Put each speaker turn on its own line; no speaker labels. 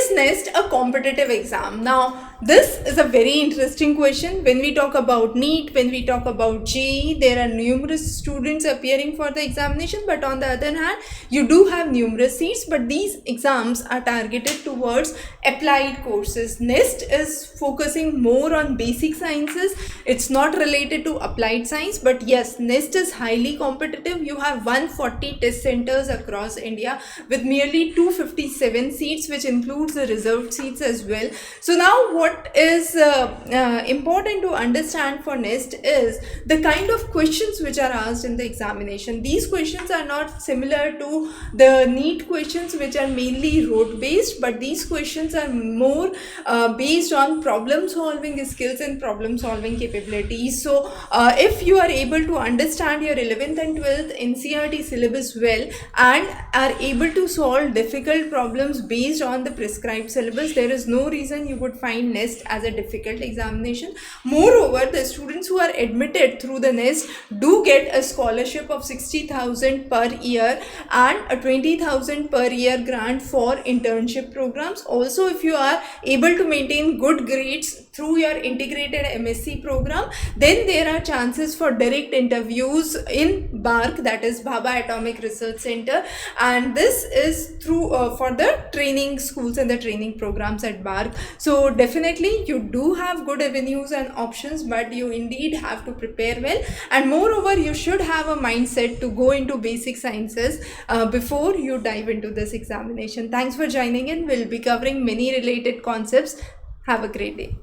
is NEST a competitive exam? Now, this is a very interesting question. When we talk about NEET, when we talk about JEE, there are numerous students appearing for the examination, but on the other hand, you do have numerous seats, but these exams are targeted towards applied courses. NEST is focusing more on basic sciences. It's not related to applied science, but yes, NEST is highly competitive. You have 140 test centers across India with merely 257 seats, which includes the reserved seats as well. So now what is important to understand for NEST is the kind of questions which are asked in the examination. These questions are not similar to the NEET questions, which are mainly rote based, but these questions are more based on problem solving skills and problem solving capabilities. So if you are able to understand your 11th and 12th NCERT syllabus well and are able to solve difficult problems based on the prescribed syllabus, there is no reason you would find NEST as a difficult examination. Moreover, the students who are admitted through the NEST do get a scholarship of 60,000 per year and a 20,000 per year grant for internship programs. Also, if you are able to maintain good grades through your integrated MSc program, then there are chances for direct interviews in BARC, that is Bhabha Atomic Research Center, and this is through for the training schools and the training programs at BARC. So definitely you do have good avenues and options, but you indeed have to prepare well, and moreover you should have a mindset to go into basic sciences before you dive into this examination. Thanks for joining in. We'll be covering many related concepts. Have a great day.